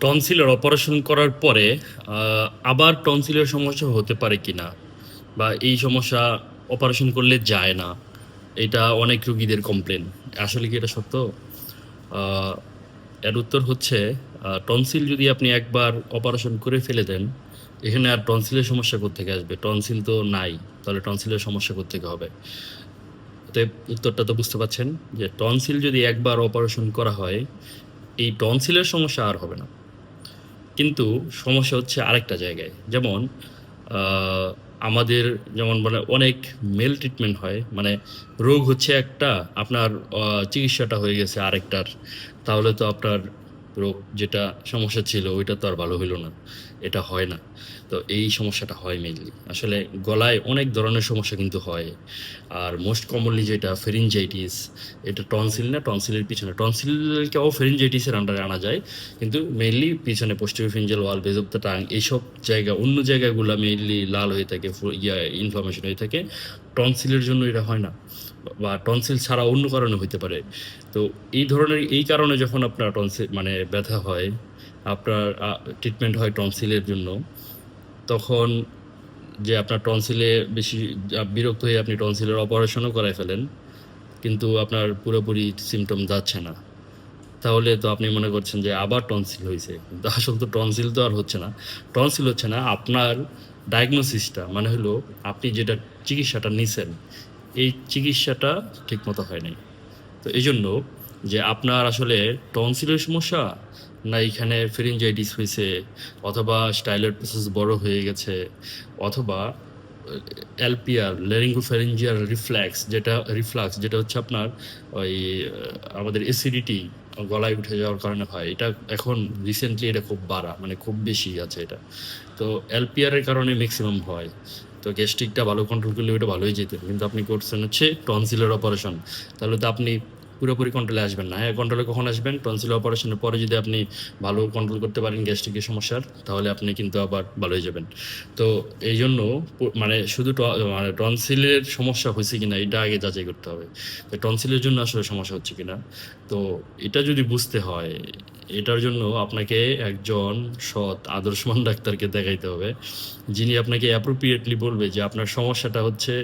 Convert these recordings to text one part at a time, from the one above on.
টনসিলের operation করার পরে আবার টনসিলের সমস্যা হতে পারে কিনা, বা এই সমস্যা অপারেশন করলে যায় না, এটা অনেক রুগীদের কমপ্লেন। আসলে কি এটা সত্য? আহ, এর উত্তর হচ্ছে, টনসিল যদি আপনি একবার অপারেশন করে ফেলে দেন, এখানে আর টনসিলের সমস্যা কোত্থেকে আসবে? টনসিল তো নাই, তাহলে টনসিলের সমস্যা কোত্থেকে হবে? অতএব উত্তরটা তো বুঝতে পারছেন যে টনসিল যদি একবার অপারেশন করা হয়, এই টনসিলের সমস্যা আর হবে না। কিন্তু সমস্যা হচ্ছে আরেকটা জায়গায়। যেমন আহ, আমাদের যেমন মানে অনেক মেল ট্রিটমেন্ট হয়, মানে রোগ হচ্ছে একটা, আপনার চিকিৎসাটা হয়ে গেছে আরেকটার, তাহলে তো আপনার রোগ যেটা সমস্যা ছিল ওইটা তো আর ভালো হইলো না। এটা হয় না। তো এই সমস্যাটা হয় মেইনলি আসলে গলায় অনেক ধরনের সমস্যা কিন্তু হয়। আর মোস্ট কমনলি যেটা ফেরিনজাইটিস, এটা টনসিল না, টনসিলের পিছনে টনসিলকেও ফেরিনজাইটিসের আন্ডারে আনা যায়, কিন্তু মেইনলি পিছনে posterior pharyngeal wall, base of the tongue, এইসব জায়গা, অন্য জায়গাগুলো মেইনলি লাল হয়ে থাকে, ইনফ্লামেশন হয়ে থাকে। টনসিলের জন্য এটা হয় না, বা টনসিল ছাড়া অন্য কারণে হইতে পারে। তো এই ধরনের এই কারণে যখন আপনার টনসিল মানে ব্যথা হয়, আপনার ট্রিটমেন্ট হয় টনসিলের জন্য, তখন যে আপনার টনসিলে বেশি বিরক্ত হয়ে আপনি টনসিলের অপারেশনও করায় ফেলেন, কিন্তু আপনার পুরোপুরি সিমটম যাচ্ছে না, তাহলে তো আপনি মনে করছেন যে আবার টনসিল হয়েছে, কিন্তু আসলে তো টনসিল তো আর হচ্ছে না। টনসিল হচ্ছে না, আপনার ডায়াগনোসিসটা মানে হলো আপনি যেটা চিকিৎসাটা নিছেন, এই চিকিৎসাটা ঠিকমতো হয় নাই। তো এই জন্য যে আপনার আসলে টনসিলের সমস্যা, না এখানে ফেরিনজাইটিস হয়েছে, অথবা স্টাইলের প্রসেস বড় হয়ে গেছে, অথবা এলপিআর ল্যারিঙ্গোফ্যারিঞ্জিয়াল রিফ্লাক্স যেটা হচ্ছে আপনার ওই আমাদের অ্যাসিডিটি গলায় উঠে যাওয়ার কারণে হয় এটা। এখন রিসেন্টলি এটা খুব বাড়া, মানে খুব বেশি আছে এটা। তো এলপিআর এর কারণে ম্যাক্সিমাম হয়। তো গ্যাস্ট্রিকটা ভালো কন্ট্রোল করলে ওটা ভালোই যেত, কিন্তু আপনি করছেন হচ্ছে টনসিলের অপারেশন, তাহলে তো আপনি পুরোপুরি কন্ট্রোলে আসবেন না। হ্যাঁ, কন্ট্রোলে কখন আসবেন? টনসিল অপারেশনের পরে যদি আপনি ভালো কন্ট্রোল করতে পারেন গ্যাস্ট্রিকের সমস্যার, তাহলে আপনি কিন্তু আবার ভালো হয়ে যাবেন। তো এই জন্য মানে শুধু মানে টনসিলের সমস্যা হয়েছে কিনা এটা আগে যাচাই করতে হবে, তো টনসিলের জন্য আসলে সমস্যা হচ্ছে কিনা। তো এটা যদি বুঝতে হয়, এটার জন্য আপনাকে একজন সৎ আদর্শবান ডাক্তারকে দেখাইতে হবে, যিনি আপনাকে অ্যাপ্রোপ্রিয়েটলি বলবে যে আপনার সমস্যাটা হচ্ছে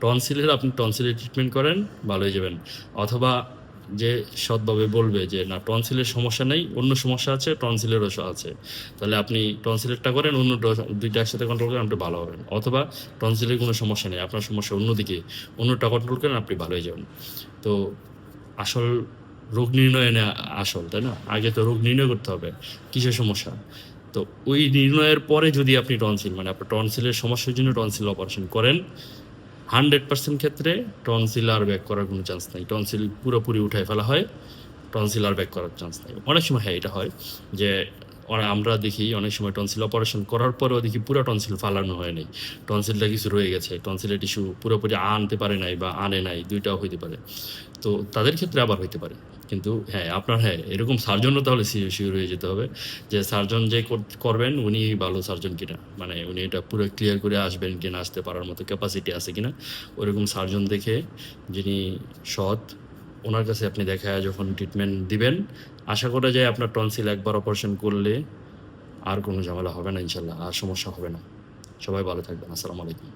টনসিলের, আপনি টনসিলের ট্রিটমেন্ট করেন, ভালো হয়ে যাবেন। অথবা যে সৎভাবে বলবে যে না, টনসিলের সমস্যা নেই, অন্য সমস্যা আছে, টনসিলেরও আছে, তাহলে আপনি টনসিলেরটা করেন, অন্য দুইটা একসাথে কন্ট্রোল করেন, আপনি ভালো হবেন। অথবা টনসিলের কোনো সমস্যা নেই, আপনার সমস্যা অন্যদিকে, অন্যটা কন্ট্রোল করেন, আপনি ভালো হয়ে যাবেন। তো আসল রোগ নির্ণয় না, আসল তাই না, আগে তো রোগ নির্ণয় করতে হবে কিসের সমস্যা। তো ওই নির্ণয়ের পরে যদি আপনি টনসিল মানে আপনার টনসিলের সমস্যার জন্য টনসিল অপারেশন করেন, 100% ক্ষেত্রে টনসিল আর ব্যাক করার কোনো চান্স নাই। টনসিল পুরোপুরি উঠায় ফেলা হয়, টনসিল আর ব্যাক করার চান্স নাই। অনেক সময় হ্যাঁ এটা হয় যে আমরা দেখি অনেক সময় টনসিল অপারেশন করার পরেও দেখি পুরো টনসিল ফালানো হয় নাই, টনসিলটা কিছু রয়ে গেছে, টনসিলের টিস্যু পুরোপুরি আনতে পারে নাই বা আনে নাই, দুইটাও হইতে পারে। তো তাদের ক্ষেত্রে আবার হইতে পারে। কিন্তু হ্যাঁ, আপনার হ্যাঁ এরকম সার্জনও তাহলে শিওর হয়ে যেতে হবে যে সার্জন যে করবেন উনি ভালো সার্জন কিনা, মানে উনি এটা পুরো ক্লিয়ার করে আসবেন কিনা, আসতে পারার মতো ক্যাপাসিটি আছে কিনা, ওরকম সার্জন দেখে, যিনি সৎ, ওনার কাছে আপনি দেখায় যখন ট্রিটমেন্ট দিবেন, আশা করা যায় আপনার টনসিল একবার অপারেশন করলে আর কোনো ঝামেলা হবে না ইনশাল্লাহ, আর সমস্যা হবে না। সবাই ভালো থাকবেন। আসসালামু আলাইকুম।